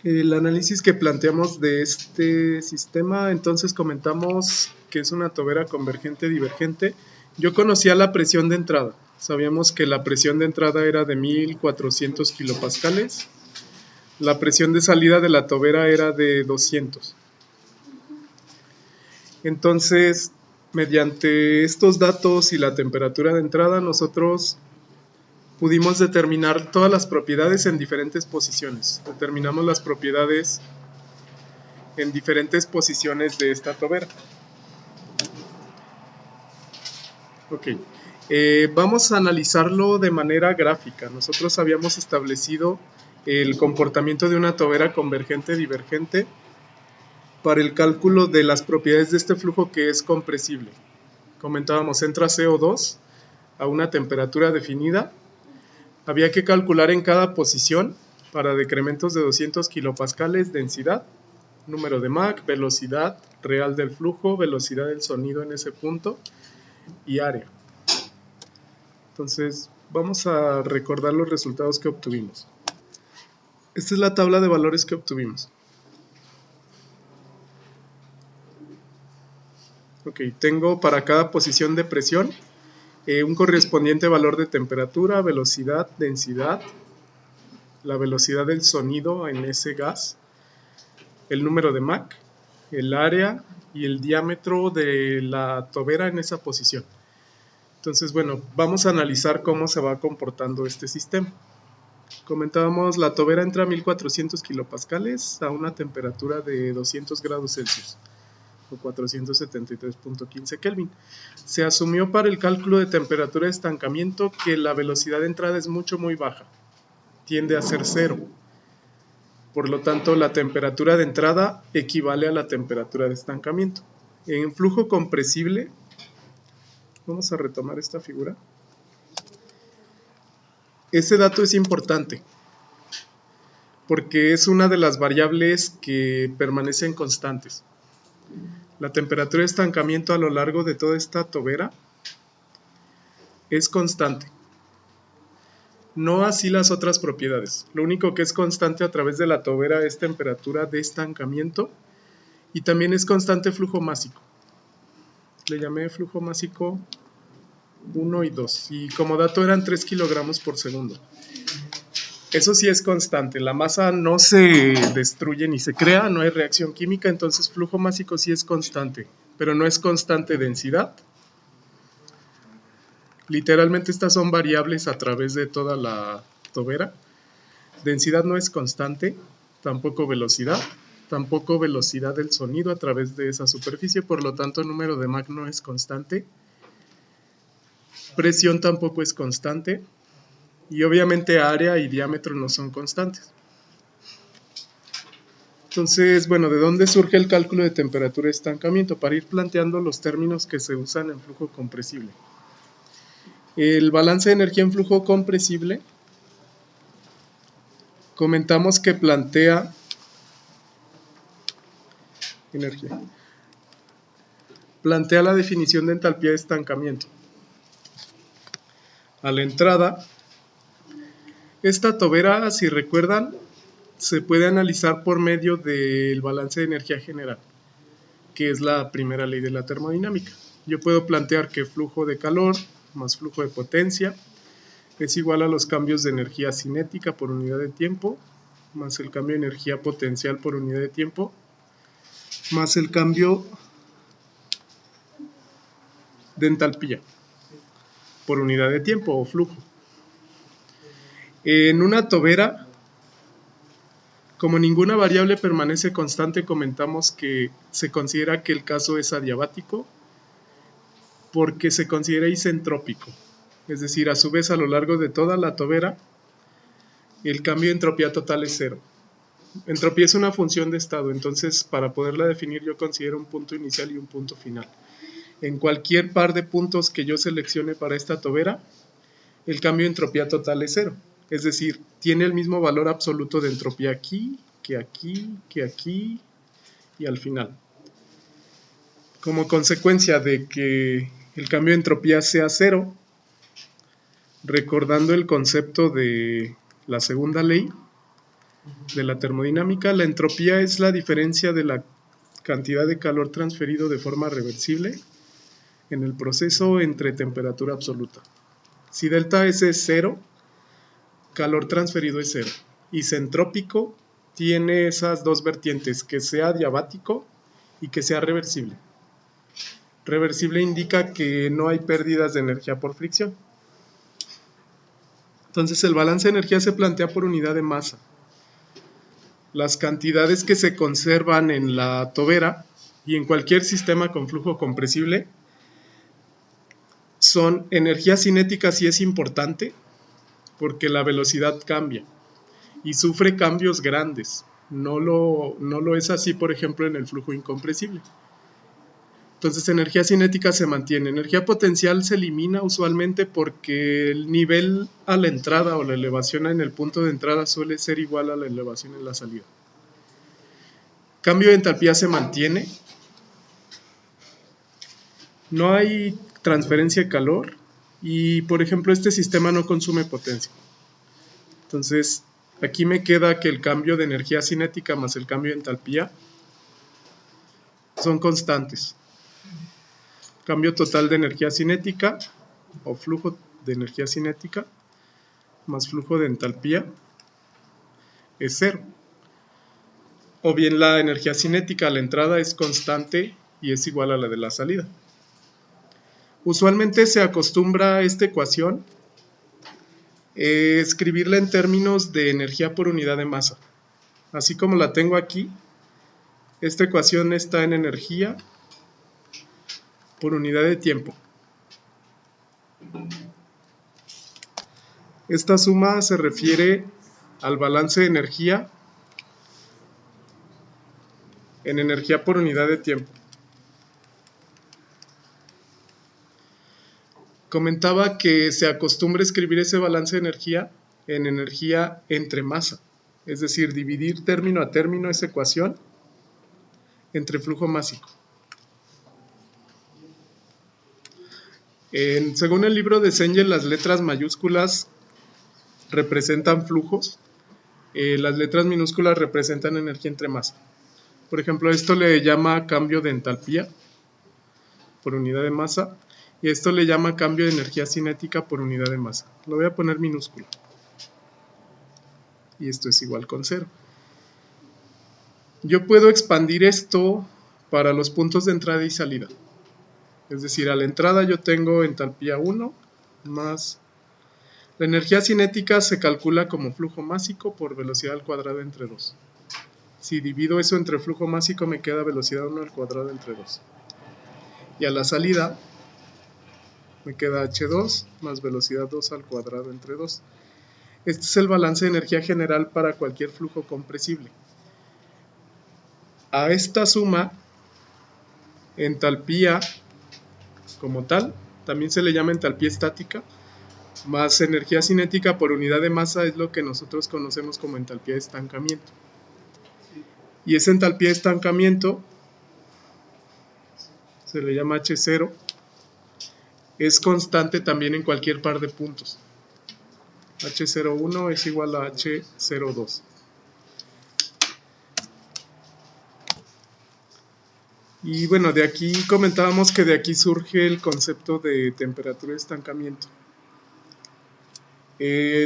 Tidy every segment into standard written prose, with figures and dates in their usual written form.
El análisis que planteamos de este sistema, entonces comentamos que es una tobera convergente divergente. Yo conocía la presión de entrada. Sabíamos que la presión de entrada era de 1400 kilopascales. La presión de salida de la tobera era de 200. Entonces, mediante estos datos y la temperatura de entrada, nosotros pudimos determinar todas las propiedades en diferentes posiciones. Determinamos las propiedades en diferentes posiciones de esta tobera. Ok, vamos a analizarlo de manera gráfica. Nosotros habíamos establecido el comportamiento de una tobera convergente-divergente para el cálculo de las propiedades de este flujo que es compresible. Comentábamos, entra CO2 a una temperatura definida. Había que calcular en cada posición para decrementos de 200 kilopascales densidad, número de Mach, velocidad real del flujo, velocidad del sonido en ese punto y área. Entonces, vamos a recordar los resultados que obtuvimos. Esta es la tabla de valores que obtuvimos. Ok, tengo para cada posición de presión un correspondiente valor de temperatura, velocidad, densidad, la velocidad del sonido en ese gas, el número de Mach, el área y el diámetro de la tobera en esa posición. Entonces, bueno, vamos a analizar cómo se va comportando este sistema. Comentábamos, la tobera entra a 1400 kilopascales a una temperatura de 200 grados Celsius o 473.15 Kelvin. Se asumió para el cálculo de temperatura de estancamiento que la velocidad de entrada es muy baja, tiende a ser cero. Por lo tanto, la temperatura de entrada equivale a la temperatura de estancamiento. En flujo compresible, vamos a retomar esta figura. Ese dato es importante porque es una de las variables que permanecen constantes. La temperatura de estancamiento a lo largo de toda esta tobera es constante. No así las otras propiedades. Lo único que es constante a través de la tobera es temperatura de estancamiento y también es constante flujo másico. Le llamé flujo másico 1 y 2 y como dato eran 3 kilogramos por segundo. Eso sí es constante, la masa no se destruye ni se crea, no hay reacción química, entonces flujo másico sí es constante, pero no es constante densidad. Literalmente estas son variables a través de toda la tobera. Densidad no es constante, tampoco velocidad del sonido a través de esa superficie, por lo tanto el número de Mach no es constante. Presión tampoco es constante. Y obviamente área y diámetro no son constantes. Entonces, bueno, ¿de dónde surge el cálculo de temperatura de estancamiento? Para ir planteando los términos que se usan en flujo compresible. El balance de energía en flujo compresible, comentamos que plantea la definición de entalpía de estancamiento. A la entrada, esta tobera, si recuerdan, se puede analizar por medio del balance de energía general, que es la primera ley de la termodinámica. Yo puedo plantear que flujo de calor más flujo de potencia es igual a los cambios de energía cinética por unidad de tiempo, más el cambio de energía potencial por unidad de tiempo, más el cambio de entalpía por unidad de tiempo o flujo. En una tobera, como ninguna variable permanece constante, comentamos que se considera que el caso es adiabático porque se considera isentrópico. Es decir, a su vez a lo largo de toda la tobera, el cambio de entropía total es cero. Entropía es una función de estado, entonces para poderla definir yo considero un punto inicial y un punto final. En cualquier par de puntos que yo seleccione para esta tobera, el cambio de entropía total es cero. Es decir, tiene el mismo valor absoluto de entropía aquí, que aquí, que aquí y al final. Como consecuencia de que el cambio de entropía sea cero, recordando el concepto de la segunda ley, de la termodinámica. La entropía es la diferencia de la cantidad de calor transferido de forma reversible en el proceso entre temperatura absoluta. Si delta S es 0, calor transferido es 0. Isentrópico tiene esas dos vertientes, que sea diabático y que sea reversible. Reversible indica que no hay pérdidas de energía por fricción. Entonces el balance de energía se plantea por unidad de masa. Las cantidades que se conservan en la tobera y en cualquier sistema con flujo compresible son energía cinética, sí es importante, porque la velocidad cambia y sufre cambios grandes. No lo es así, por ejemplo, en el flujo incompresible. Entonces, energía cinética se mantiene. Energía potencial se elimina usualmente porque el nivel a la entrada o la elevación en el punto de entrada suele ser igual a la elevación en la salida. Cambio de entalpía se mantiene. No hay transferencia de calor y, por ejemplo, este sistema no consume potencia. Entonces, aquí me queda que el cambio de energía cinética más el cambio de entalpía son constantes. Cambio total de energía cinética o flujo de energía cinética más flujo de entalpía es 0. O bien la energía cinética a la entrada es constante y es igual a la de la salida. Usualmente se acostumbra a esta ecuación escribirla en términos de energía por unidad de masa. Así como la tengo aquí, esta ecuación está en energía por unidad de tiempo. Esta suma se refiere al balance de energía en energía por unidad de tiempo. Comentaba que se acostumbra escribir ese balance de energía en energía entre masa, es decir, dividir término a término esa ecuación entre flujo másico. Según el libro de Cengel, las letras mayúsculas representan flujos, las letras minúsculas representan energía entre masa. Por ejemplo, esto le llama cambio de entalpía por unidad de masa y esto le llama cambio de energía cinética por unidad de masa. Lo voy a poner minúsculo y esto es igual con 0. Yo puedo expandir esto para los puntos de entrada y salida. Es decir, a la entrada yo tengo entalpía 1 más... La energía cinética se calcula como flujo másico por velocidad al cuadrado entre 2. Si divido eso entre flujo másico me queda velocidad 1 al cuadrado entre 2. Y a la salida me queda h2 más velocidad 2 al cuadrado entre 2. Este es el balance de energía general para cualquier flujo compresible. A esta suma, entalpía como tal, también se le llama entalpía estática, más energía cinética por unidad de masa es lo que nosotros conocemos como entalpía de estancamiento. Y esa entalpía de estancamiento se le llama H0, es constante también en cualquier par de puntos. H01 es igual a H02. Y bueno, de aquí comentábamos que de aquí surge el concepto de temperatura de estancamiento.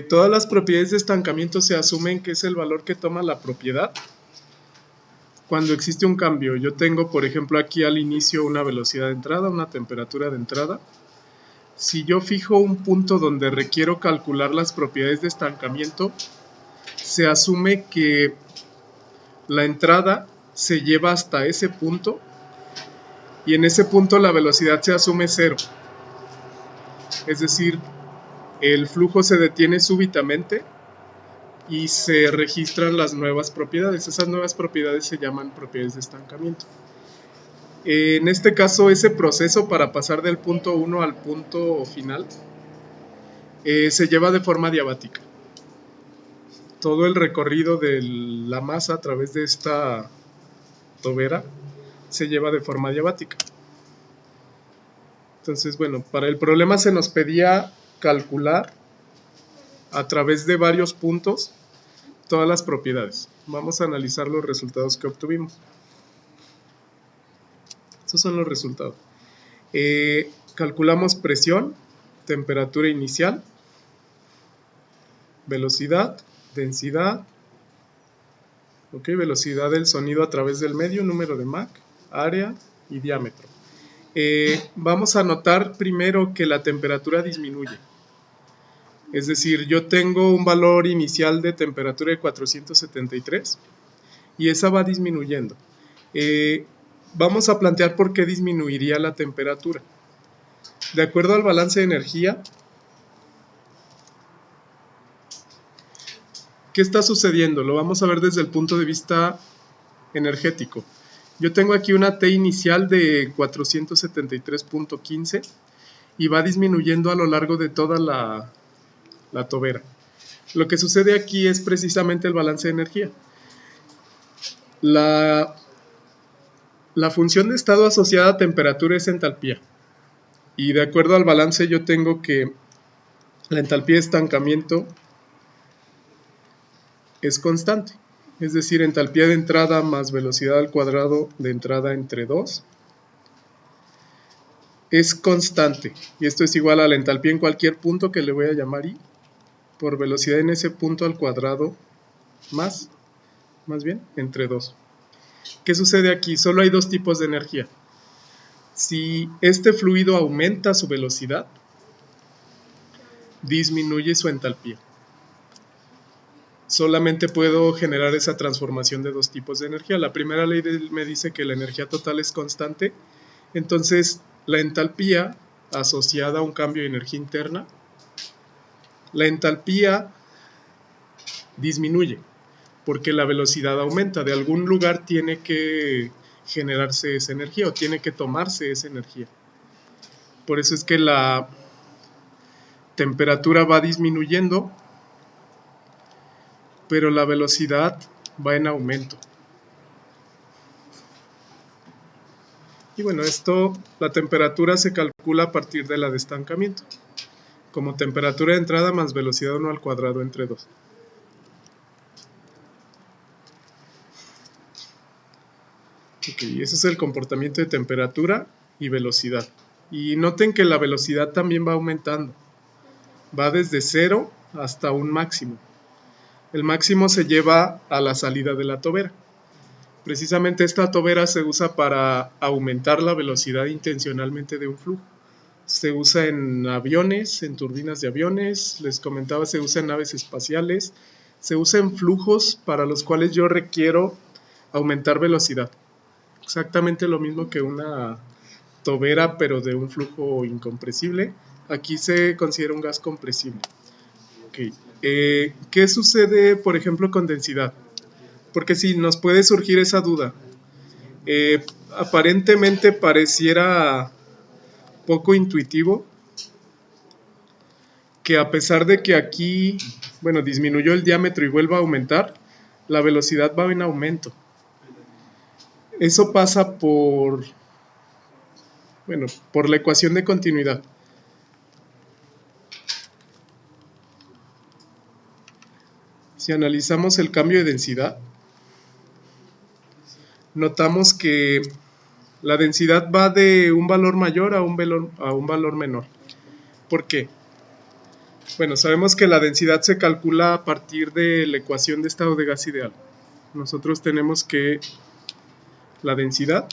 Todas las propiedades de estancamiento se asumen que es el valor que toma la propiedad cuando existe un cambio. Yo tengo, por ejemplo, aquí al inicio una velocidad de entrada, una temperatura de entrada. Si yo fijo un punto donde requiero calcular las propiedades de estancamiento, se asume que la entrada se lleva hasta ese punto y en ese punto la velocidad se asume 0. Es decir, el flujo se detiene súbitamente y se registran las nuevas propiedades. Esas nuevas propiedades se llaman propiedades de estancamiento. En este caso, ese proceso para pasar del punto 1 al punto final se lleva de forma diabática. Todo el recorrido de la masa a través de esta tobera se lleva de forma diabática. Entonces, bueno, para el problema se nos pedía calcular a través de varios puntos todas las propiedades. Vamos a analizar los resultados que obtuvimos. Estos son los resultados. Calculamos presión, temperatura inicial, velocidad, densidad, velocidad del sonido a través del medio, número de Mach, área y diámetro. Vamos a notar primero que la temperatura disminuye. Es decir, yo tengo un valor inicial de temperatura de 473 y esa va disminuyendo. Vamos a plantear por qué disminuiría la temperatura. De acuerdo al balance de energía, ¿qué está sucediendo? Lo vamos a ver desde el punto de vista energético. Yo tengo aquí una T inicial de 473.15 y va disminuyendo a lo largo de toda la tobera. Lo que sucede aquí es precisamente el balance de energía. La función de estado asociada a temperatura es entalpía. Y de acuerdo al balance yo tengo que la entalpía de estancamiento es constante. Es decir, entalpía de entrada más velocidad al cuadrado de entrada entre 2 es constante. Y esto es igual a la entalpía en cualquier punto que le voy a llamar I por velocidad en ese punto al cuadrado más bien, entre 2. ¿Qué sucede aquí? Solo hay dos tipos de energía. Si este fluido aumenta su velocidad, disminuye su entalpía. Solamente puedo generar esa transformación de dos tipos de energía. La primera ley me dice que la energía total es constante, entonces la entalpía asociada a un cambio de energía interna, la entalpía disminuye porque la velocidad aumenta. De algún lugar tiene que generarse esa energía o tiene que tomarse esa energía. Por eso es que la temperatura va disminuyendo, pero la velocidad va en aumento. Y bueno, la temperatura se calcula a partir de la de estancamiento, como temperatura de entrada más velocidad 1 al cuadrado entre 2. Ese es el comportamiento de temperatura y velocidad. Y noten que la velocidad también va aumentando. Va desde 0 hasta un máximo. El máximo se lleva a la salida de la tobera. Precisamente esta tobera se usa para aumentar la velocidad intencionalmente de un flujo. Se usa en aviones, en turbinas de aviones, les comentaba, se usa en naves espaciales, se usa en flujos para los cuales yo requiero aumentar velocidad. Exactamente lo mismo que una tobera, pero de un flujo incompresible. Aquí se considera un gas compresible. ¿Qué sucede, por ejemplo, con densidad? Porque si nos puede surgir esa duda. Aparentemente pareciera poco intuitivo que a pesar de que aquí, disminuyó el diámetro y vuelva a aumentar, la velocidad va en aumento. Eso pasa por la ecuación de continuidad. Si analizamos el cambio de densidad, notamos que la densidad va de un valor mayor a un valor menor. ¿Por qué? Sabemos que la densidad se calcula a partir de la ecuación de estado de gas ideal. Nosotros tenemos que la densidad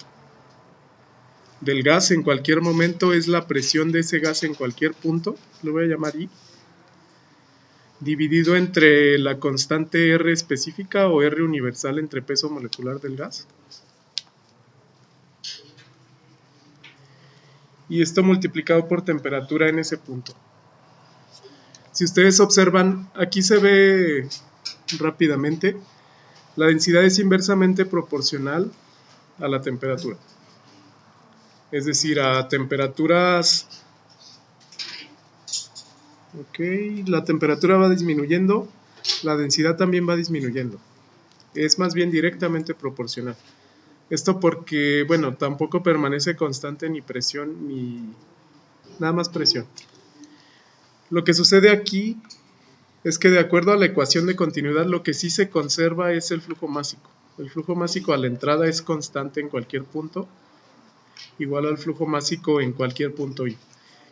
del gas en cualquier momento es la presión de ese gas en cualquier punto, lo voy a llamar I, dividido entre la constante R específica o R universal entre peso molecular del gas. Y esto multiplicado por temperatura en ese punto. Si ustedes observan, aquí se ve rápidamente, la densidad es inversamente proporcional a la temperatura. Es decir, a temperaturas... la temperatura va disminuyendo, la densidad también va disminuyendo. Es más bien directamente proporcional. Esto porque, tampoco permanece constante ni presión, ni nada más presión. Lo que sucede aquí es que de acuerdo a la ecuación de continuidad, lo que sí se conserva es el flujo másico. El flujo másico a la entrada es constante en cualquier punto, igual al flujo másico en cualquier punto y.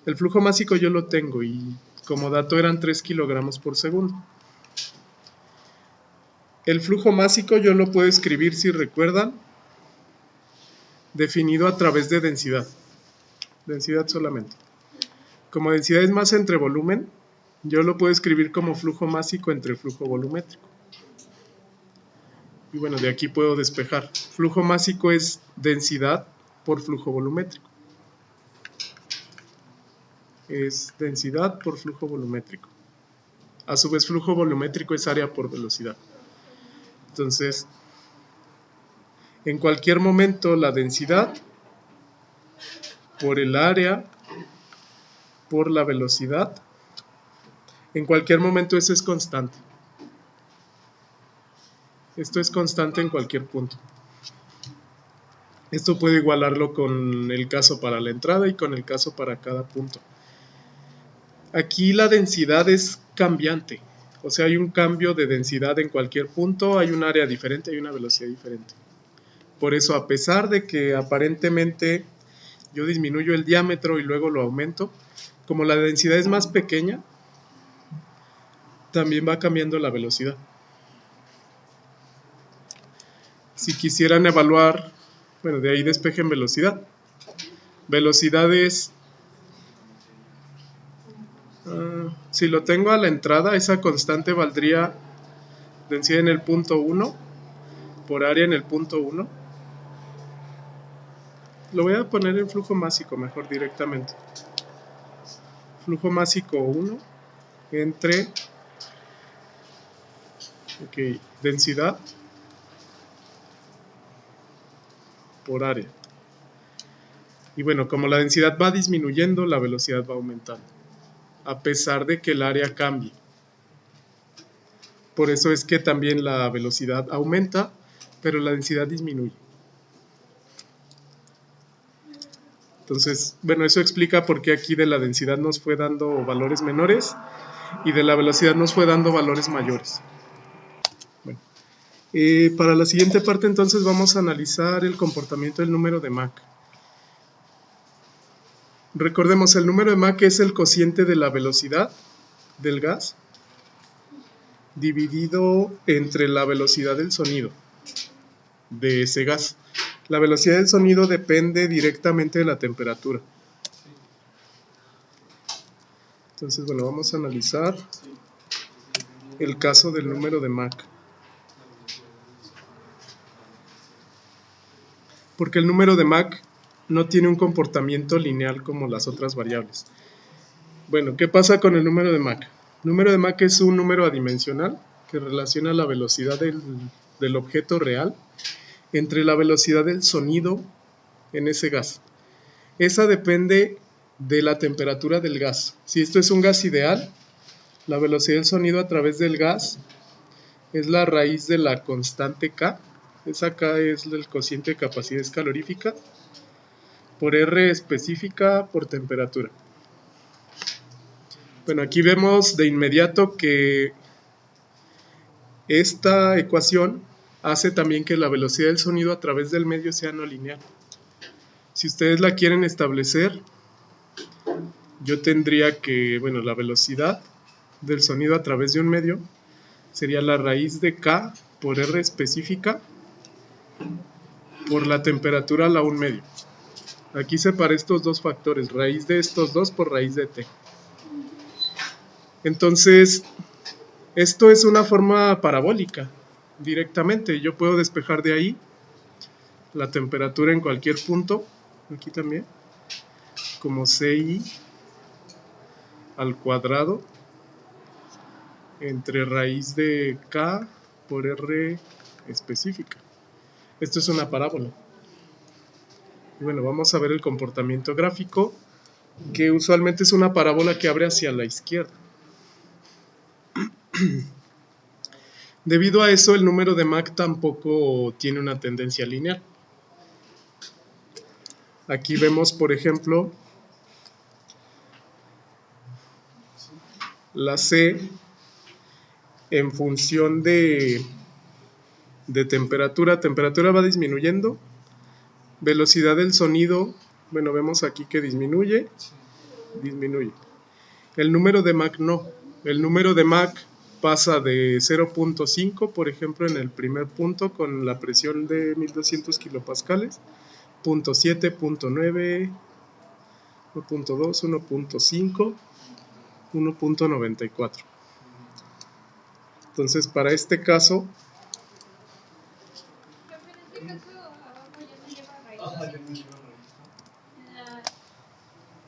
El flujo másico yo lo tengo y como dato eran 3 kilogramos por segundo. El flujo másico yo lo puedo escribir, si recuerdan, definido a través de densidad. Densidad solamente. Como densidad es masa entre volumen, yo lo puedo escribir como flujo másico entre flujo volumétrico. Y bueno, de aquí puedo despejar. Flujo másico es densidad por flujo volumétrico. Es densidad por flujo volumétrico. A su vez, flujo volumétrico es área por velocidad. Entonces, en cualquier momento la densidad por el área por la velocidad, en cualquier momento eso es constante. Esto es constante en cualquier punto. Esto puedo igualarlo con el caso para la entrada y con el caso para cada punto. Aquí la densidad es cambiante, o sea, hay un cambio de densidad en cualquier punto, hay un área diferente, hay una velocidad diferente. Por eso, a pesar de que aparentemente yo disminuyo el diámetro y luego lo aumento, como la densidad es más pequeña, también va cambiando la velocidad. Si quisieran evaluar, bueno, de ahí despejen velocidad. Velocidad es, si lo tengo a la entrada, esa constante valdría densidad en el punto 1 por área en el punto 1. Lo voy a poner en flujo másico mejor directamente. Flujo másico 1 entre densidad por área. Y bueno, como la densidad va disminuyendo, la velocidad va aumentando, a pesar de que el área cambie. Por eso es que también la velocidad aumenta, pero la densidad disminuye. Entonces, bueno, eso explica por qué aquí de la densidad nos fue dando valores menores y de la velocidad nos fue dando valores mayores. Bueno, para la siguiente parte entonces vamos a analizar el comportamiento del número de Mach. Recordemos, el número de Mach es el cociente de la velocidad del gas dividido entre la velocidad del sonido de ese gas. La velocidad del sonido depende directamente de la temperatura. Entonces, bueno, vamos a analizar el caso del número de Mach. Porque el número de Mach no tiene un comportamiento lineal como las otras variables. Bueno, ¿qué pasa con el número de Mach? El número de Mach es un número adimensional que relaciona la velocidad del objeto real entre la velocidad del sonido en ese gas. Esa depende de la temperatura del gas. Si esto es un gas ideal, la velocidad del sonido a través del gas es la raíz de la constante K. Esa K es el cociente de capacidad calorífica por R específica por temperatura. Bueno, aquí vemos de inmediato que esta ecuación hace también que la velocidad del sonido a través del medio sea no lineal. Si ustedes la quieren establecer, yo tendría que, bueno, la velocidad del sonido a través de un medio sería la raíz de K por R específica por la temperatura a la un medio. Aquí separé estos dos factores, raíz de estos dos por raíz de T. Entonces, esto es una forma parabólica, directamente. Yo puedo despejar de ahí la temperatura en cualquier punto, aquí también, como CI al cuadrado entre raíz de K por R específica. Esto es una parábola. Y bueno, vamos a ver el comportamiento gráfico, que usualmente es una parábola que abre hacia la izquierda. Debido a eso, el número de Mach tampoco tiene una tendencia lineal. Aquí vemos, por ejemplo, la C en función de temperatura. Temperatura va disminuyendo. Velocidad del sonido, bueno, vemos aquí que disminuye. El número de Mach no. El número de Mach pasa de 0.5, por ejemplo, en el primer punto con la presión de 1200 kilopascales, 0.7, 0.9, 1.2, 1.5, 1.94. Entonces, para este caso,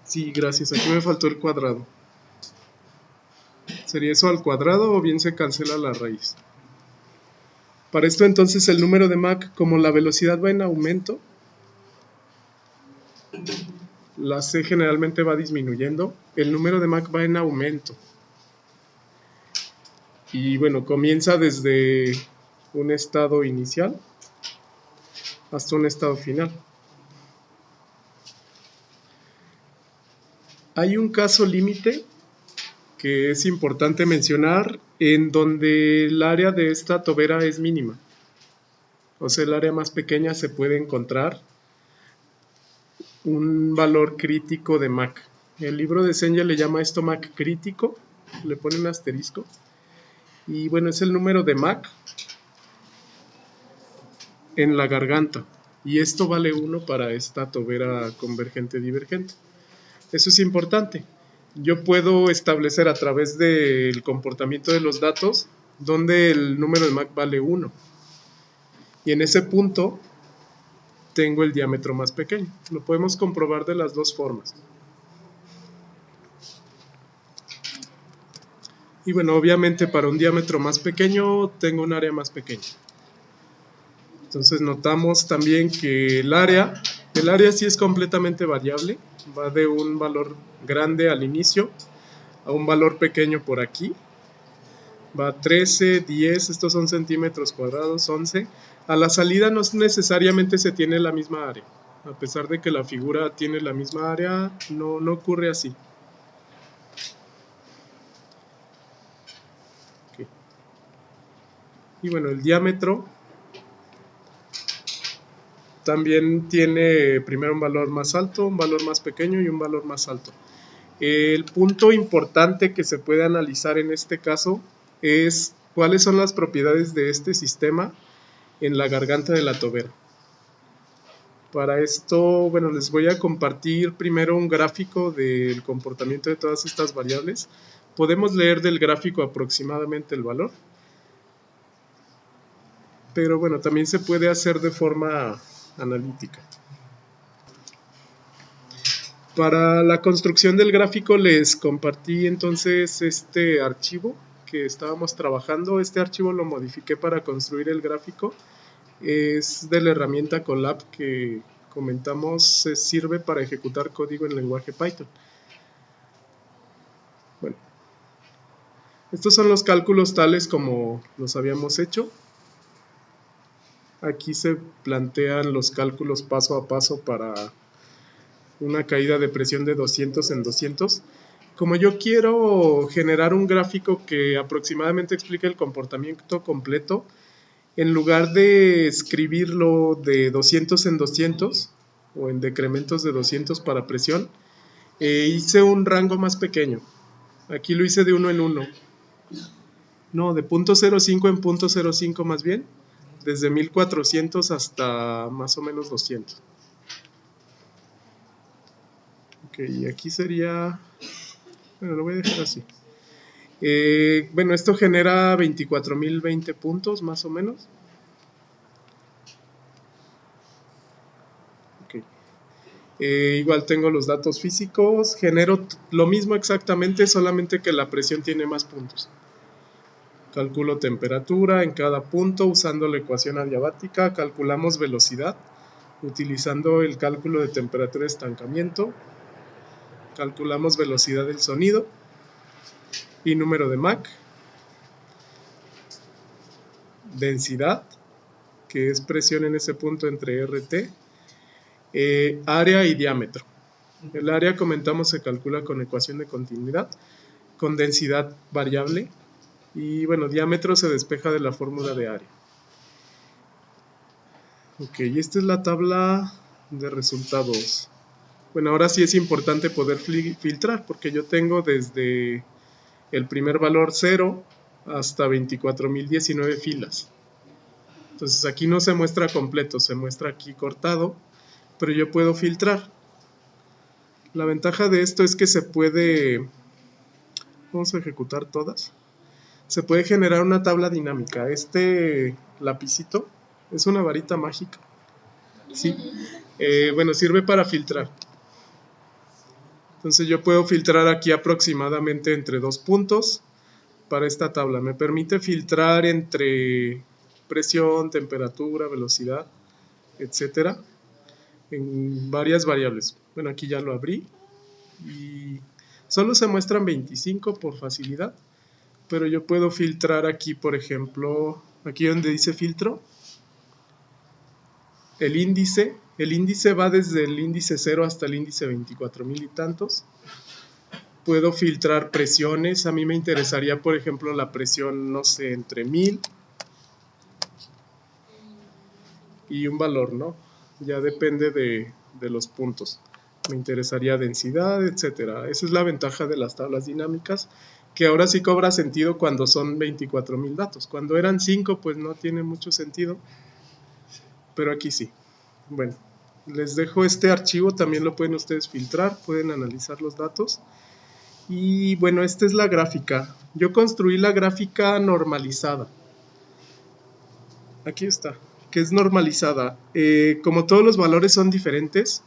sí, gracias, aquí me faltó el cuadrado. ¿Sería eso al cuadrado o bien se cancela la raíz? Para esto entonces el número de Mach, como la velocidad va en aumento, la C generalmente va disminuyendo, el número de Mach va en aumento. Y bueno, comienza desde un estado inicial hasta un estado final. Hay un caso límite que es importante mencionar, en donde el área de esta tobera es mínima. O sea, el área más pequeña se puede encontrar un valor crítico de Mach. El libro de Cengel le llama esto Mach crítico, le pone un asterisco. Y bueno, es el número de Mach en la garganta. Y esto vale 1 para esta tobera convergente-divergente. Eso es importante. Yo puedo establecer a través del comportamiento de los datos donde el número de Mach vale 1. Y en ese punto tengo el diámetro más pequeño. Lo podemos comprobar de las dos formas. Y bueno, obviamente para un diámetro más pequeño tengo un área más pequeña. Entonces notamos también que el área sí es completamente variable. Va de un valor grande al inicio a un valor pequeño por aquí. Va 13, 10, estos son centímetros cuadrados, 11. A la salida no necesariamente se tiene la misma área. A pesar de que la figura tiene la misma área, no ocurre así. Okay. Y bueno, el diámetro también tiene primero un valor más alto, un valor más pequeño y un valor más alto. El punto importante que se puede analizar en este caso es cuáles son las propiedades de este sistema en la garganta de la tobera. Para esto, bueno, les voy a compartir primero un gráfico del comportamiento de todas estas variables. Podemos leer del gráfico aproximadamente el valor, pero bueno, también se puede hacer de forma analítica. Para la construcción del gráfico les compartí entonces este archivo que estábamos trabajando. Este archivo lo modifiqué para construir el gráfico. Es de la herramienta Colab que comentamos, sirve para ejecutar código en lenguaje Python. Bueno, estos son los cálculos tales como los habíamos hecho. Aquí se plantean los cálculos paso a paso para una caída de presión de 200 en 200. Como yo quiero generar un gráfico que aproximadamente explique el comportamiento completo, en lugar de escribirlo de 200 en 200 o en decrementos de 200 para presión, hice un rango más pequeño. Aquí lo hice de 1 en 1. No, de 0.05 en 0.05 más bien, desde 1400 hasta más o menos 200. Ok, y aquí sería, bueno, lo voy a dejar así. Bueno, esto genera 24.020 puntos más o menos. Okay. Igual tengo los datos físicos, genero lo mismo exactamente, solamente que la presión tiene más puntos. Calculo temperatura en cada punto usando la ecuación adiabática, calculamos velocidad utilizando el cálculo de temperatura de estancamiento, calculamos velocidad del sonido y número de Mach, densidad, que es presión en ese punto entre RT, área y diámetro. El área, comentamos, se calcula con ecuación de continuidad, con densidad variable, Y bueno, diámetro se despeja de la fórmula de área. Ok, esta es la tabla de resultados. Bueno, ahora sí es importante poder filtrar, porque yo tengo desde el primer valor 0 hasta 24.019 filas. Entonces aquí no se muestra completo, se muestra aquí cortado, pero yo puedo filtrar. La ventaja de esto es que se puede, vamos a ejecutar todas, se puede generar una tabla dinámica. Este lapicito es una varita mágica, ¿sí? Bueno, sirve para filtrar. Entonces yo puedo filtrar aquí aproximadamente entre 2 puntos para esta tabla. Me permite filtrar entre presión, temperatura, velocidad, etcétera, en varias variables. Bueno, aquí ya lo abrí y solo se muestran 25 por facilidad, pero yo puedo filtrar aquí, por ejemplo, aquí donde dice filtro, el índice va desde el índice 0 hasta el índice 24.000 y tantos. Puedo filtrar presiones, a mí me interesaría, por ejemplo, la presión, no sé, entre 1000 y un valor, ¿no? Ya depende de los puntos. Me interesaría densidad, etcétera. Esa es la ventaja de las tablas dinámicas, que ahora sí cobra sentido cuando son 24.000 datos. Cuando eran 5, pues no tiene mucho sentido, pero aquí sí. Bueno, les dejo este archivo, también lo pueden ustedes filtrar, pueden analizar los datos. Y bueno, esta es la gráfica. Yo construí la gráfica normalizada. Aquí está, que es normalizada. Como todos los valores son diferentes,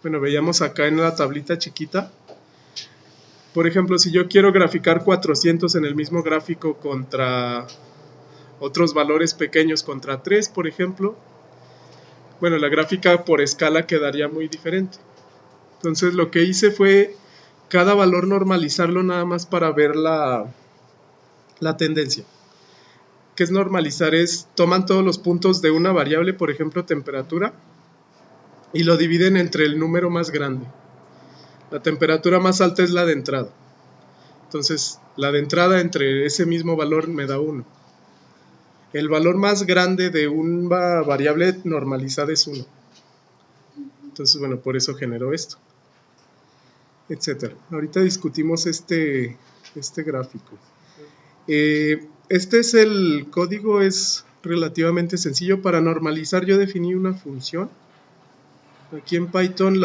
bueno, veíamos acá en la tablita chiquita. Por ejemplo, si yo quiero graficar 400 en el mismo gráfico contra otros valores pequeños, contra 3, por ejemplo, bueno, la gráfica por escala quedaría muy diferente. Entonces lo que hice fue cada valor normalizarlo nada más para ver la tendencia. ¿Qué es normalizar? Toman todos los puntos de una variable, por ejemplo temperatura, y lo dividen entre el número más grande. La temperatura más alta es la de entrada. Entonces, la de entrada entre ese mismo valor me da 1. El valor más grande de una variable normalizada es 1. Entonces, bueno, por eso generó esto, etcétera. Ahorita discutimos este gráfico. Este es el código, es relativamente sencillo. Para normalizar yo definí una función. Aquí en Python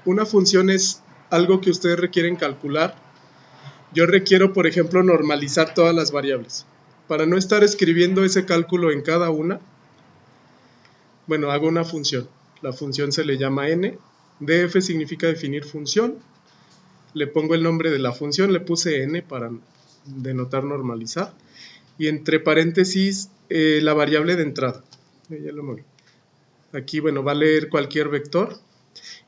una función es algo que ustedes requieren calcular. Yo requiero, por ejemplo, normalizar todas las variables. Para no estar escribiendo ese cálculo en cada una, bueno, hago una función. La función se le llama n. df significa definir función. Le pongo el nombre de la función, le puse n para denotar normalizar. Y entre paréntesis, la variable de entrada. Ya lo moví. Aquí, bueno, va a leer cualquier vector.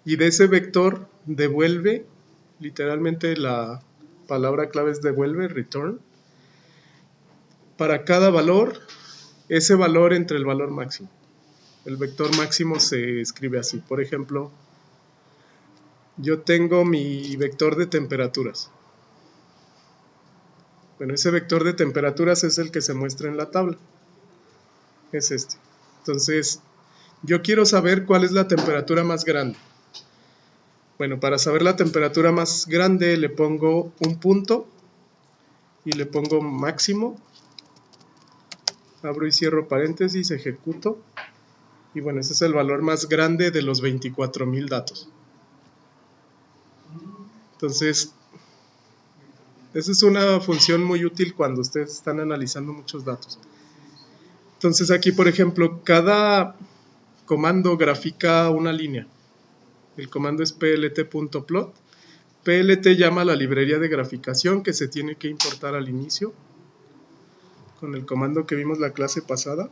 Y de ese vector devuelve, literalmente la palabra clave es devuelve, return. Para cada valor, ese valor entre el valor máximo. El vector máximo se escribe así. Por ejemplo, yo tengo mi vector de temperaturas. Bueno, ese vector de temperaturas es el que se muestra en la tabla. Es este. Entonces, yo quiero saber cuál es la temperatura más grande. Bueno, para saber la temperatura más grande le pongo un punto y le pongo máximo. Abro y cierro paréntesis, ejecuto. Y bueno, ese es el valor más grande de los 24.000 datos. Entonces, esa es una función muy útil cuando ustedes están analizando muchos datos. Entonces aquí, por ejemplo, cada comando grafica una línea. El comando es plt.plot. PLT llama a la librería de graficación que se tiene que importar al inicio con el comando que vimos la clase pasada.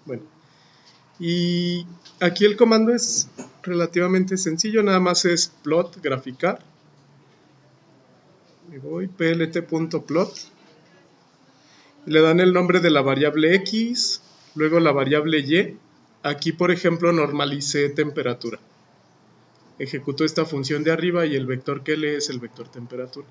Bueno, y aquí el comando es relativamente sencillo, nada más es plot, graficar. Me voy, plt.plot. Le dan el nombre de la variable x, luego la variable y. Aquí, por ejemplo, normalicé temperatura. Ejecuto esta función de arriba y el vector que lee es el vector temperatura.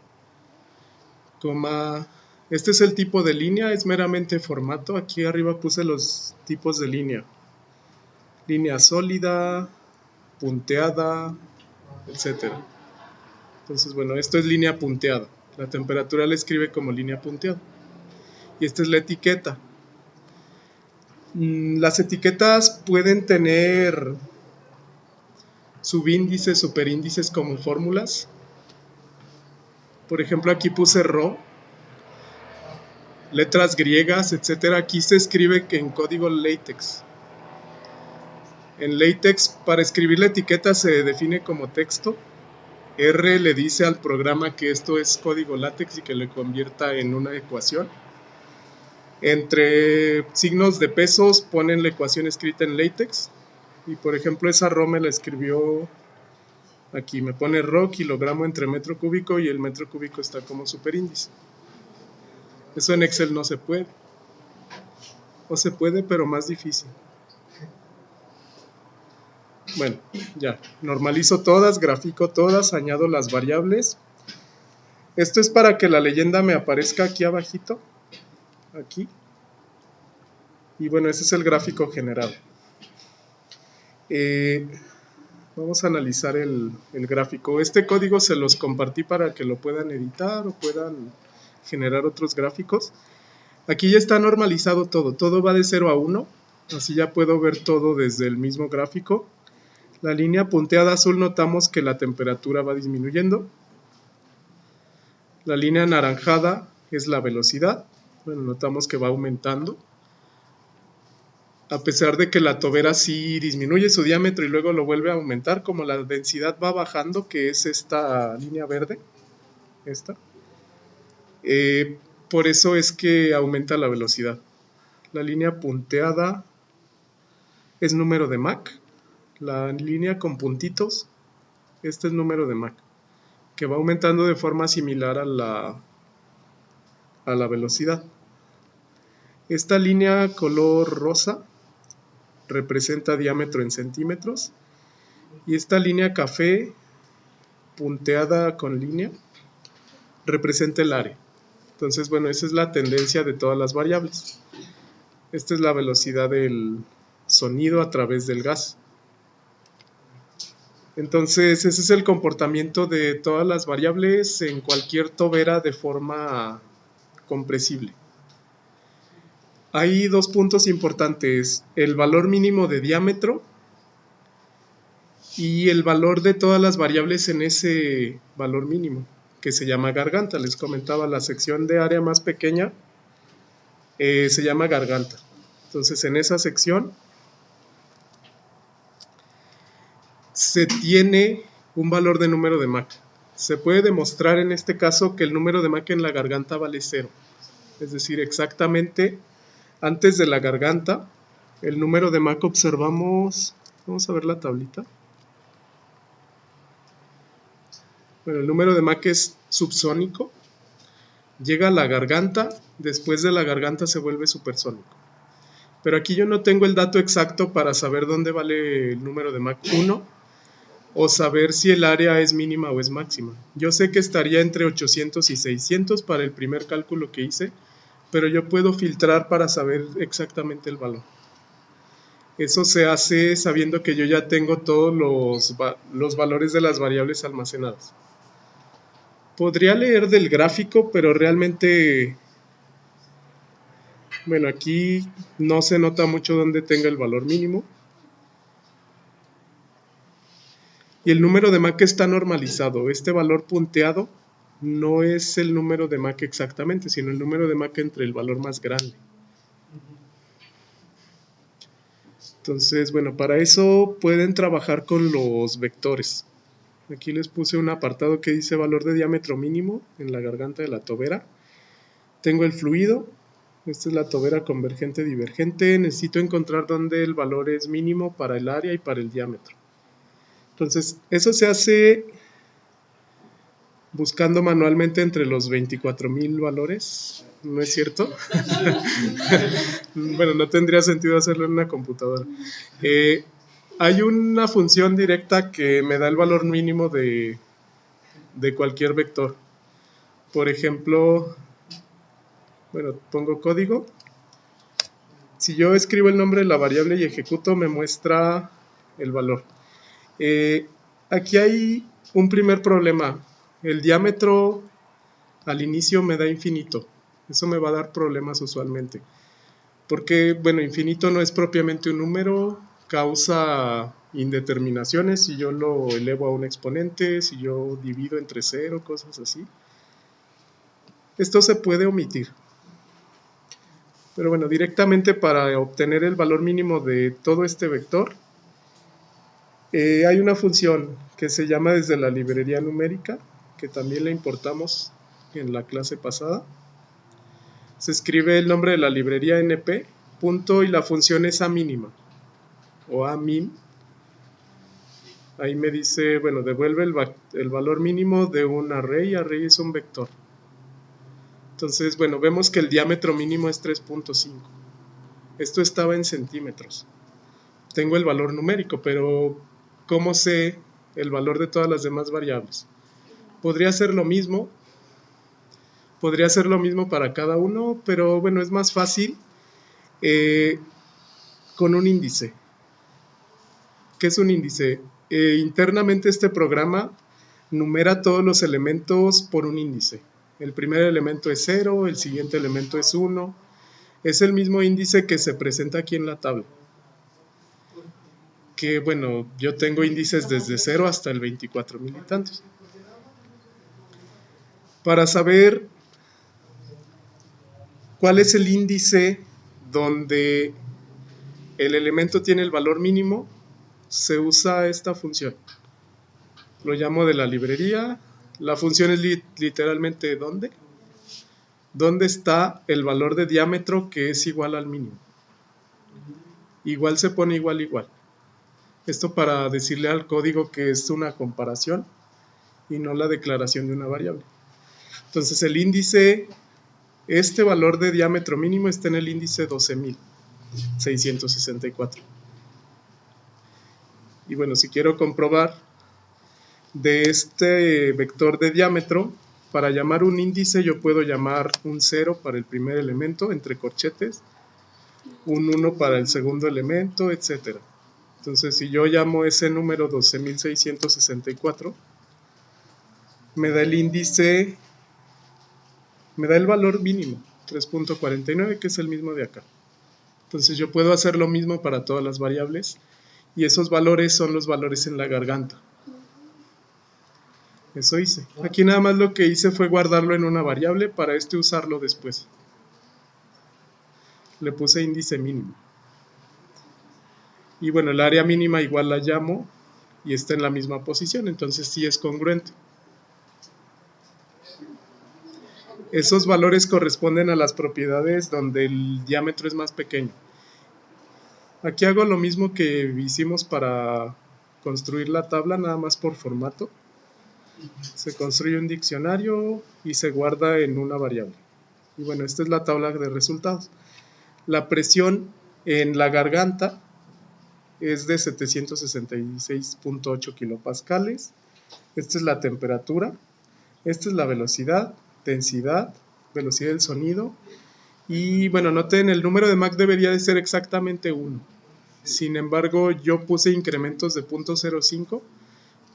Coma, este es el tipo de línea, es meramente formato. Aquí arriba puse los tipos de línea. Línea sólida, punteada, etc. Entonces, bueno, esto es línea punteada. La temperatura la escribe como línea punteada. Y esta es la etiqueta. Las etiquetas pueden tener subíndices, superíndices como fórmulas. Por ejemplo, aquí puse Rho, letras griegas, etc. Aquí se escribe en código LaTeX. En LaTeX, para escribir la etiqueta se define como texto. R le dice al programa que esto es código LaTeX y que le convierta en una ecuación. Entre signos de pesos ponen la ecuación escrita en LaTeX. Y por ejemplo, esa Rho me la escribió aquí. Me pone Rho, kilogramo entre metro cúbico, y el metro cúbico está como superíndice. Eso en Excel no se puede. O se puede, pero más difícil. Bueno, ya. Normalizo todas, grafico todas, añado las variables. Esto es para que la leyenda me aparezca aquí abajito. Aquí. Y bueno, ese es el gráfico generado. Vamos a analizar el gráfico. Este código se los compartí para que lo puedan editar o puedan generar otros gráficos. Aquí ya está normalizado todo. Todo va de 0 a 1. Así ya puedo ver todo desde el mismo gráfico. La línea punteada azul notamos que la temperatura va disminuyendo. La línea anaranjada es la velocidad. Bueno, notamos que va aumentando. A pesar de que la tobera sí disminuye su diámetro y luego lo vuelve a aumentar, como la densidad va bajando, que es esta línea verde, esta. Por eso es que aumenta la velocidad. La línea punteada es número de Mach. La línea con puntitos, este es número de Mach, que va aumentando de forma similar a la velocidad. Esta línea color rosa representa diámetro en centímetros, y esta línea café punteada con línea representa el área. Entonces, bueno, esa es la tendencia de todas las variables. Esta es la velocidad del sonido a través del gas. Entonces, ese es el comportamiento de todas las variables en cualquier tobera de forma compresible. Hay dos puntos importantes: el valor mínimo de diámetro y el valor de todas las variables en ese valor mínimo, que se llama garganta. Les comentaba, la sección de área más pequeña se llama garganta. Entonces, en esa sección se tiene un valor de número de Mach. Se puede demostrar en este caso que el número de Mach en la garganta vale 0. Es decir, exactamente antes de la garganta, el número de Mach observamos, vamos a ver la tablita. Bueno, el número de Mach es subsónico, llega a la garganta, después de la garganta se vuelve supersónico. Pero aquí yo no tengo el dato exacto para saber dónde vale el número de Mach 1 o saber si el área es mínima o es máxima. Yo sé que estaría entre 800 y 600 para el primer cálculo que hice, pero yo puedo filtrar para saber exactamente el valor. Eso se hace sabiendo que yo ya tengo todos los valores de las variables almacenadas. Podría leer del gráfico, pero realmente, bueno, aquí no se nota mucho dónde tenga el valor mínimo. Y el número de Mach está normalizado. Este valor punteado no es el número de Mach exactamente, sino el número de Mach entre el valor más grande. Entonces, bueno, para eso pueden trabajar con los vectores. Aquí les puse un apartado que dice valor de diámetro mínimo en la garganta de la tobera. Tengo el fluido. Esta es la tobera convergente divergente. Necesito encontrar dónde el valor es mínimo para el área y para el diámetro. Entonces, eso se hace buscando manualmente entre los 24,000 valores. ¿No es cierto? Bueno, no tendría sentido hacerlo en una computadora. Hay una función directa que me da el valor mínimo de cualquier vector. Por ejemplo, bueno, pongo código. Si yo escribo el nombre de la variable y ejecuto, me muestra el valor. Aquí hay un primer problema. El diámetro al inicio me da infinito. Eso me va a dar problemas usualmente. Porque, bueno, infinito no es propiamente un número, causa indeterminaciones si yo lo elevo a un exponente, si yo divido entre 0, cosas así. Esto se puede omitir. Pero bueno, directamente para obtener el valor mínimo de todo este vector, hay una función que se llama desde la librería numérica, que también la importamos en la clase pasada. Se escribe el nombre de la librería np, punto, y la función es a mínima, o a min. Ahí me dice, bueno, devuelve el valor mínimo de un array. Array es un vector. Entonces, bueno, vemos que el diámetro mínimo es 3.5. Esto estaba en centímetros. Tengo el valor numérico, pero ¿cómo sé el valor de todas las demás variables? Podría ser lo mismo para cada uno, pero bueno, es más fácil con un índice. ¿Qué es un índice? Internamente este programa numera todos los elementos por un índice. El primer elemento es 0, el siguiente elemento es 1. Es el mismo índice que se presenta aquí en la tabla. Que bueno, yo tengo índices desde 0 hasta el 24,000 y tantos. Para saber cuál es el índice donde el elemento tiene el valor mínimo, se usa esta función. Lo llamo de la librería. La función es literalmente ¿dónde? ¿Dónde está el valor de diámetro que es igual al mínimo? Igual se pone igual. Esto para decirle al código que es una comparación y no la declaración de una variable. Entonces el índice, este valor de diámetro mínimo está en el índice 12,664. Y bueno, si quiero comprobar de este vector de diámetro, para llamar un índice yo puedo llamar un 0 para el primer elemento entre corchetes, un 1 para el segundo elemento, etc. Entonces si yo llamo ese número 12,664, me da el índice, me da el valor mínimo, 3.49, que es el mismo de acá. Entonces yo puedo hacer lo mismo para todas las variables, y esos valores son los valores en la garganta. Eso hice. Aquí nada más lo que hice fue guardarlo en una variable para usarlo después. Le puse índice mínimo. Y bueno, el área mínima igual la llamo y está en la misma posición, entonces sí es congruente. Esos valores corresponden a las propiedades donde el diámetro es más pequeño. Aquí hago lo mismo que hicimos para construir la tabla, nada más por formato. Se construye un diccionario y se guarda en una variable. Y bueno, esta es la tabla de resultados. La presión en la garganta es de 766.8 kilopascales. Esta es la temperatura. Esta es la velocidad, densidad, velocidad del sonido. Y bueno, noten, el número de Mach debería de ser exactamente 1. Sin embargo, yo puse incrementos de 0.05.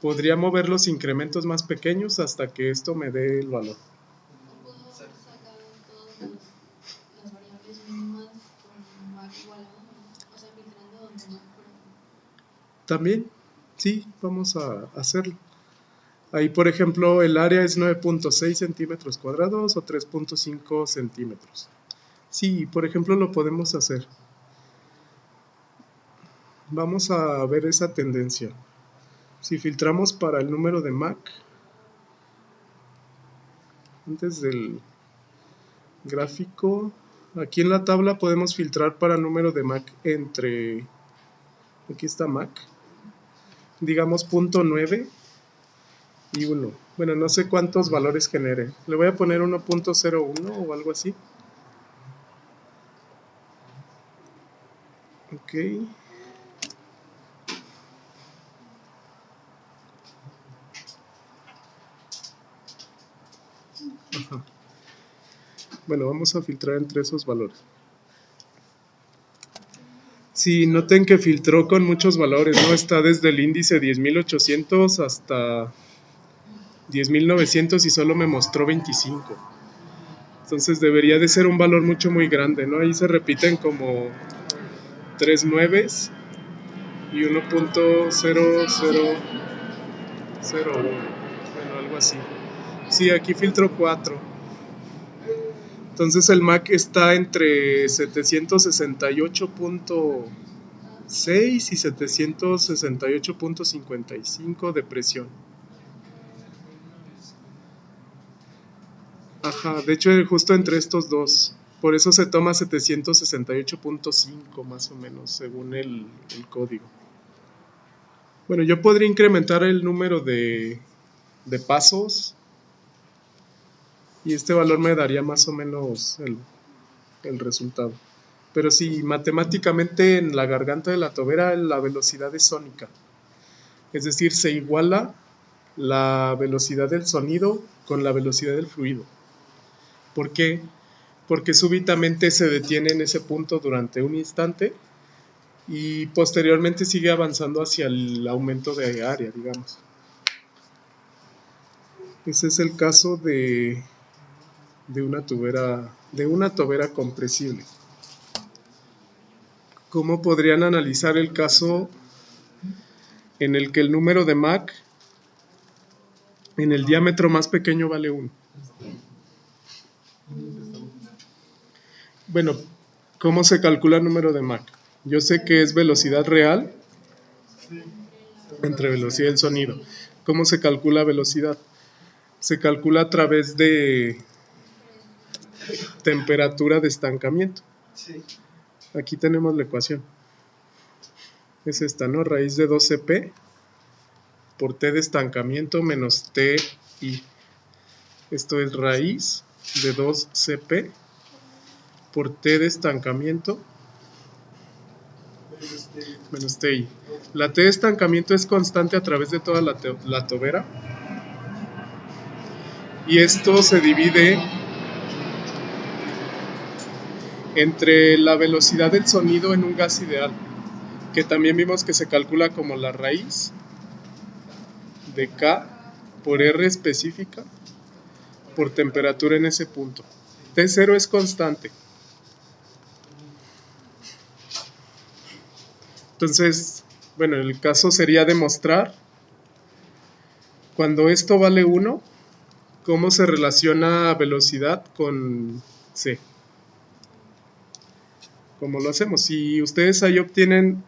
Podría mover los incrementos más pequeños hasta que esto me dé el valor. ¿Puedo sacar todas las variables mínimas con Mach igual a 1? O sea, filtrando donde Mach fuera 1. También, sí, vamos a hacerlo. Ahí, por ejemplo, el área es 9.6 centímetros cuadrados o 3.5 centímetros. Sí, por ejemplo, lo podemos hacer. Vamos a ver esa tendencia. Si filtramos para el número de Mach, antes del gráfico, aquí en la tabla podemos filtrar para número de Mach entre, aquí está Mach, digamos 0.9 y 1. Bueno, no sé cuántos valores genere. Le voy a poner 1.01 o algo así. Ok. Bueno, vamos a filtrar entre esos valores. Sí, noten que filtró con muchos valores, ¿no? Está desde el índice 10.800 hasta 10.900 y solo me mostró 25. Entonces debería de ser un valor muy grande, ¿no? Ahí se repiten como 3 nueves y 1.0001. Bueno, algo así. Sí, aquí filtro 4. Entonces el MAC está entre 768.6 y 768.55 de presión. Ajá, de hecho justo entre estos dos. Por eso se toma 768.5 más o menos, según el código. Bueno, yo podría incrementar el número de pasos y este valor me daría más o menos el resultado. Pero sí, matemáticamente en la garganta de la tobera la velocidad es sónica. Es decir, se iguala la velocidad del sonido con la velocidad del fluido. ¿Por qué? Porque súbitamente se detiene en ese punto durante un instante y posteriormente sigue avanzando hacia el aumento de área, digamos. Ese es el caso de una tobera compresible. ¿Cómo podrían analizar el caso en el que el número de Mach en el diámetro más pequeño vale 1? Bueno, ¿cómo se calcula el número de Mach? Yo sé que es velocidad real entre velocidad del sonido. ¿Cómo se calcula velocidad? Se calcula a través de temperatura de estancamiento. Aquí tenemos la ecuación. Es esta, ¿no? Raíz de 2Cp por T de estancamiento menos TI. Esto es raíz de 2Cp por T de estancamiento menos TI. La T de estancamiento es constante a través de toda la tobera. Y esto se divide entre la velocidad del sonido en un gas ideal, que también vimos que se calcula como la raíz de K por R específica por temperatura en ese punto. T0 es constante. Entonces, bueno, el caso sería demostrar cuando esto vale 1, cómo se relaciona velocidad con C. ¿Cómo lo hacemos? Si ustedes ahí obtienen,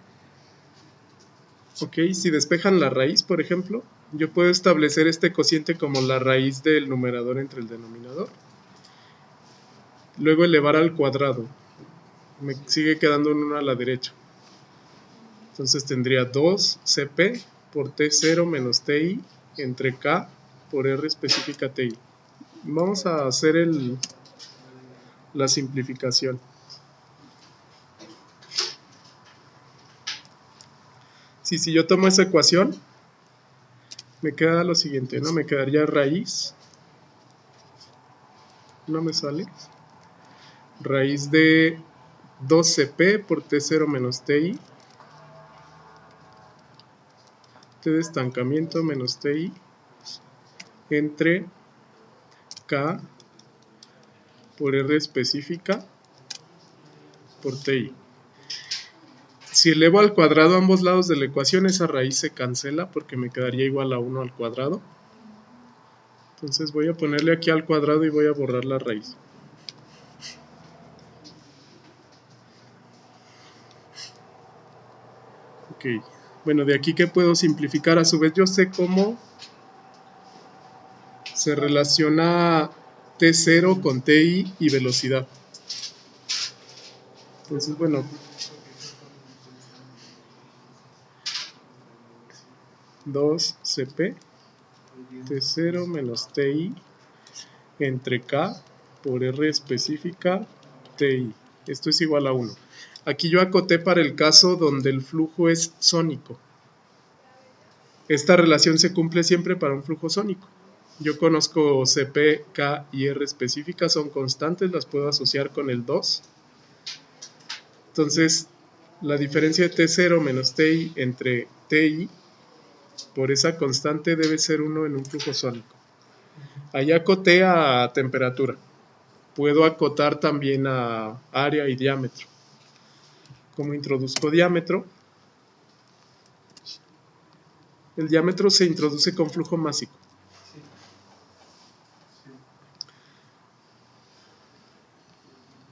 si despejan la raíz, por ejemplo, yo puedo establecer este cociente como la raíz del numerador entre el denominador. Luego elevar al cuadrado. Me sigue quedando un 1 a la derecha. Entonces tendría 2Cp por T0 menos Ti entre K por R específica Ti. Vamos a hacer la simplificación. Si yo tomo esa ecuación, me queda lo siguiente, ¿no? Me quedaría raíz, no me sale, raíz de 2Cp por T0 menos Ti, T de estancamiento menos Ti, entre K por R específica por Ti. Si elevo al cuadrado ambos lados de la ecuación, esa raíz se cancela porque me quedaría igual a 1 al cuadrado. Entonces voy a ponerle aquí al cuadrado y voy a borrar la raíz. Ok, bueno, de aquí que puedo simplificar, a su vez yo sé cómo se relaciona T0 con Ti y velocidad. Entonces, bueno, 2Cp T0 menos Ti entre K por R específica Ti. Esto es igual a 1. Aquí yo acoté para el caso donde el flujo es sónico. Esta relación se cumple siempre para un flujo sónico. Yo conozco CP, K y R específicas, son constantes, las puedo asociar con el 2. Entonces, la diferencia de T0 menos TI entre TI por esa constante debe ser 1 en un flujo sónico. Allá acoté a temperatura. Puedo acotar también a área y diámetro. Como introduzco diámetro, el diámetro se introduce con flujo másico.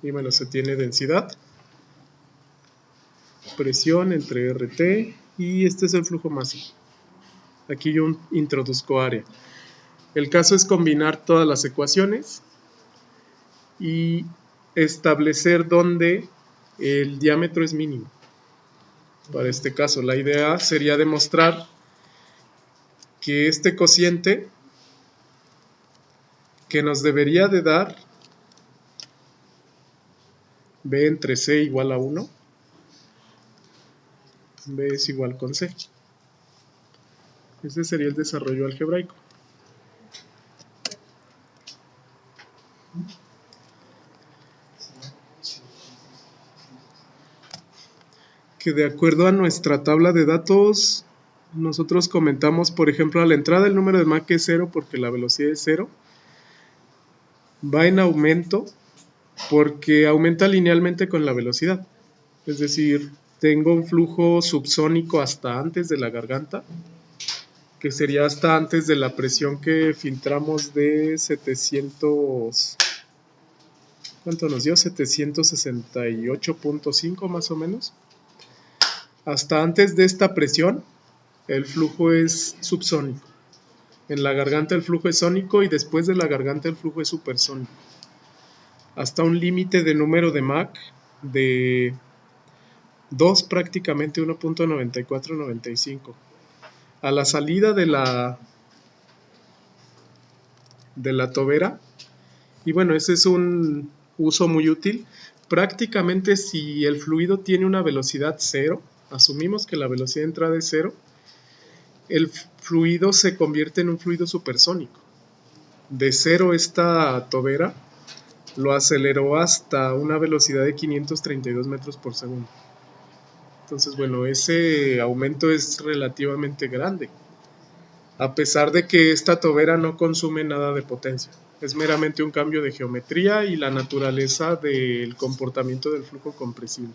Y bueno, se tiene densidad, presión entre RT y este es el flujo másico. Aquí yo introduzco área. El caso es combinar todas las ecuaciones y establecer dónde el diámetro es mínimo. Para este caso, la idea sería demostrar que este cociente que nos debería de dar B entre C igual a 1, B es igual con C. Ese sería el desarrollo algebraico. Que de acuerdo a nuestra tabla de datos, nosotros comentamos, por ejemplo, a la entrada el número de Mach es 0 porque la velocidad es 0. Va en aumento porque aumenta linealmente con la velocidad. Es decir, tengo un flujo subsónico hasta antes de la garganta, que sería hasta antes de la presión que filtramos de 700... ¿Cuánto nos dio? 768.5 más o menos. Hasta antes de esta presión, el flujo es subsónico. En la garganta el flujo es sónico y después de la garganta el flujo es supersónico. Hasta un límite de número de Mach de 2, prácticamente 1.9495. A la salida de la tobera, y bueno, ese es un uso muy útil. Prácticamente si el fluido tiene una velocidad 0, asumimos que la velocidad de entrada es 0, el fluido se convierte en un fluido supersónico. De 0 esta tobera lo aceleró hasta una velocidad de 532 metros por segundo. Entonces, bueno, ese aumento es relativamente grande, a pesar de que esta tobera no consume nada de potencia. Es meramente un cambio de geometría y la naturaleza del comportamiento del flujo compresible.